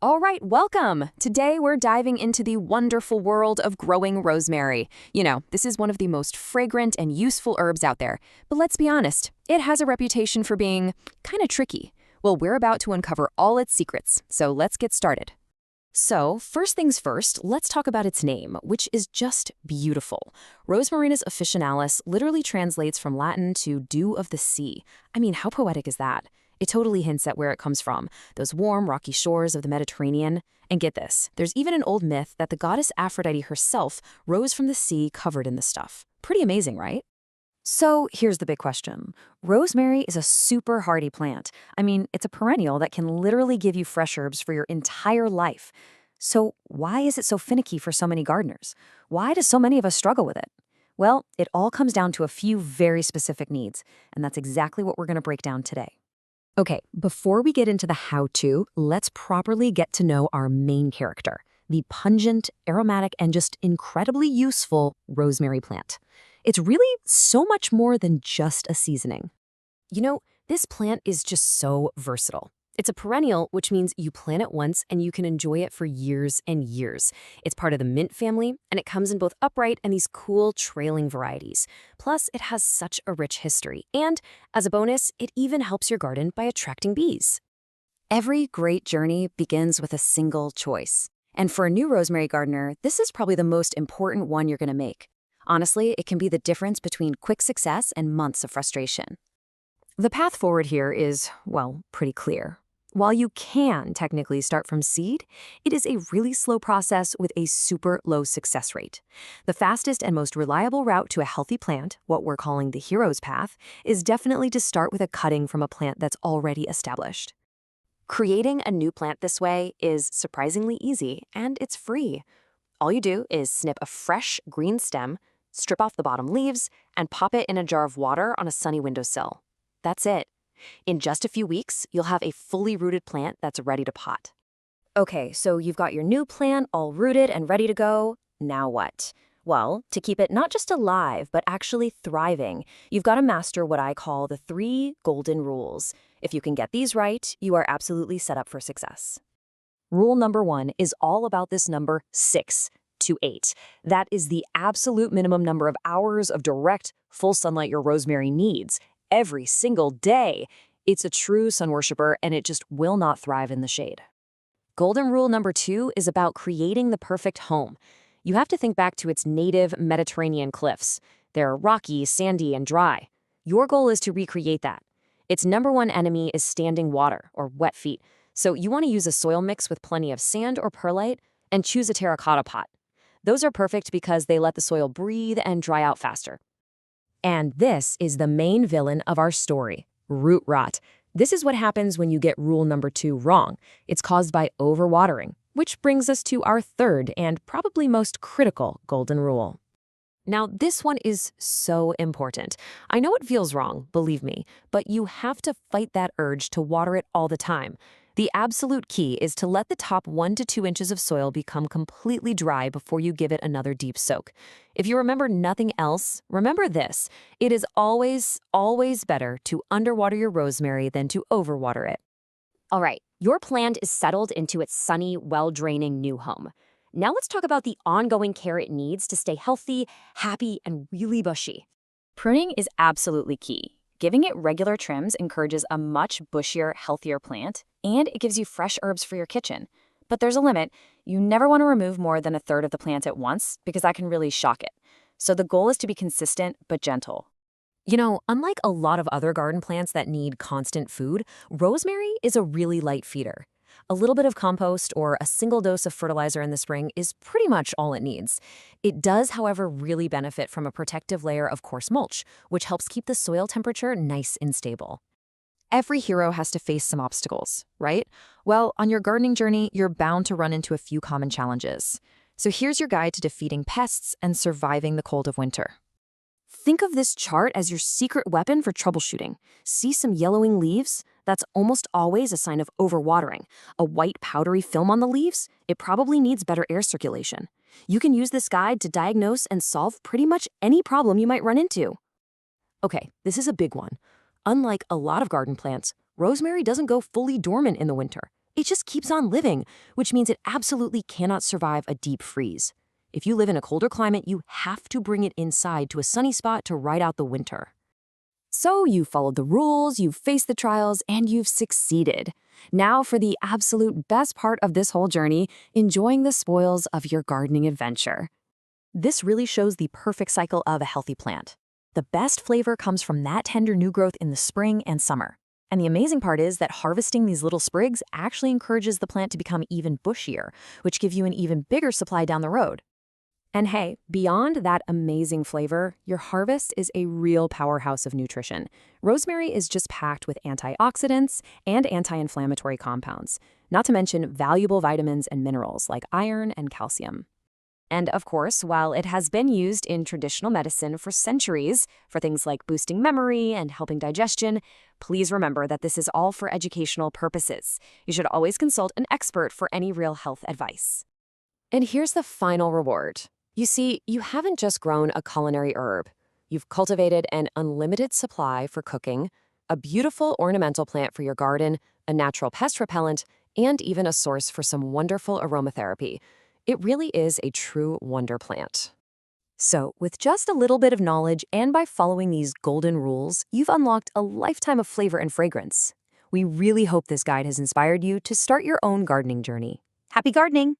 All right, welcome! Today we're diving into the wonderful world of growing rosemary. This is one of the most fragrant and useful herbs out there. But let's be honest, it has a reputation for being kind of tricky. Well, we're about to uncover all its secrets, so let's get started. So, first things first, let's talk about its name, which is just beautiful. Rosemarinus officinalis literally translates from Latin to dew of the sea. I mean, how poetic is that? It totally hints at where it comes from, those warm, rocky shores of the Mediterranean. And get this, there's even an old myth that the goddess Aphrodite herself rose from the sea covered in the stuff. Pretty amazing, right? So here's the big question. Rosemary is a super hardy plant. I mean, it's a perennial that can literally give you fresh herbs for your entire life. So why is it so finicky for so many gardeners? Why do so many of us struggle with it? Well, it all comes down to a few very specific needs, and that's exactly what we're going to break down today. Okay, before we get into the how-to, let's properly get to know our main character, the pungent, aromatic, and just incredibly useful rosemary plant. It's really so much more than just a seasoning. This plant is just so versatile. It's a perennial, which means you plant it once and you can enjoy it for years and years. It's part of the mint family, and it comes in both upright and these cool trailing varieties. Plus, it has such a rich history. And as a bonus, it even helps your garden by attracting bees. Every great journey begins with a single choice. And for a new rosemary gardener, this is probably the most important one you're going to make. Honestly, it can be the difference between quick success and months of frustration. The path forward here is, well, pretty clear. While you can technically start from seed, it is a really slow process with a super low success rate. The fastest and most reliable route to a healthy plant, what we're calling the hero's path, is definitely to start with a cutting from a plant that's already established. Creating a new plant this way is surprisingly easy, and it's free. All you do is snip a fresh green stem, strip off the bottom leaves, and pop it in a jar of water on a sunny windowsill. That's it. In just a few weeks, you'll have a fully rooted plant that's ready to pot. Okay, so you've got your new plant all rooted and ready to go. Now what? Well, to keep it not just alive, but actually thriving, you've got to master what I call the 3 golden rules. If you can get these right, you are absolutely set up for success. Rule number 1 is all about this number 6 to 8. That is the absolute minimum number of hours of direct, full sunlight your rosemary needs. Every single day. It's a true sun worshiper, and it just will not thrive in the shade. Golden rule number 2 is about creating the perfect home. You have to think back to its native Mediterranean cliffs. They're rocky, sandy, and dry. Your goal is to recreate that. Its number 1 enemy is standing water, or wet feet. So you want to use a soil mix with plenty of sand or perlite, and choose a terracotta pot. Those are perfect because they let the soil breathe and dry out faster. And this is the main villain of our story, root rot. This is what happens when you get rule number 2 wrong. It's caused by overwatering, which brings us to our 3rd and probably most critical golden rule. Now, this one is so important. I know it feels wrong, believe me, but you have to fight that urge to water it all the time. The absolute key is to let the top 1 to 2 inches of soil become completely dry before you give it another deep soak. If you remember nothing else, remember this. It is always, always better to underwater your rosemary than to overwater it. All right, your plant is settled into its sunny, well-draining new home. Now let's talk about the ongoing care it needs to stay healthy, happy, and really bushy. Pruning is absolutely key. Giving it regular trims encourages a much bushier, healthier plant, and it gives you fresh herbs for your kitchen. But there's a limit. You never want to remove more than 1/3 of the plant at once because that can really shock it. So the goal is to be consistent but gentle. Unlike a lot of other garden plants that need constant food, rosemary is a really light feeder. A little bit of compost or a single dose of fertilizer in the spring is pretty much all it needs. It does, however, really benefit from a protective layer of coarse mulch, which helps keep the soil temperature nice and stable. Every hero has to face some obstacles, right? Well, on your gardening journey, you're bound to run into a few common challenges. So here's your guide to defeating pests and surviving the cold of winter. Think of this chart as your secret weapon for troubleshooting. See some yellowing leaves? That's almost always a sign of overwatering. A white powdery film on the leaves? It probably needs better air circulation. You can use this guide to diagnose and solve pretty much any problem you might run into. Okay, this is a big one. Unlike a lot of garden plants, rosemary doesn't go fully dormant in the winter. It just keeps on living, which means it absolutely cannot survive a deep freeze. If you live in a colder climate, you have to bring it inside to a sunny spot to ride out the winter. So you followed the rules, you've faced the trials, and you've succeeded. Now for the absolute best part of this whole journey, enjoying the spoils of your gardening adventure. This really shows the perfect cycle of a healthy plant. The best flavor comes from that tender new growth in the spring and summer. And the amazing part is that harvesting these little sprigs actually encourages the plant to become even bushier, which gives you an even bigger supply down the road. And hey, beyond that amazing flavor, your harvest is a real powerhouse of nutrition. Rosemary is just packed with antioxidants and anti-inflammatory compounds, not to mention valuable vitamins and minerals like iron and calcium. And of course, while it has been used in traditional medicine for centuries for things like boosting memory and helping digestion, please remember that this is all for educational purposes. You should always consult an expert for any real health advice. And here's the final reward. You see, you haven't just grown a culinary herb. You've cultivated an unlimited supply for cooking, a beautiful ornamental plant for your garden, a natural pest repellent, and even a source for some wonderful aromatherapy. It really is a true wonder plant. So, with just a little bit of knowledge and by following these golden rules, you've unlocked a lifetime of flavor and fragrance. We really hope this guide has inspired you to start your own gardening journey. Happy gardening!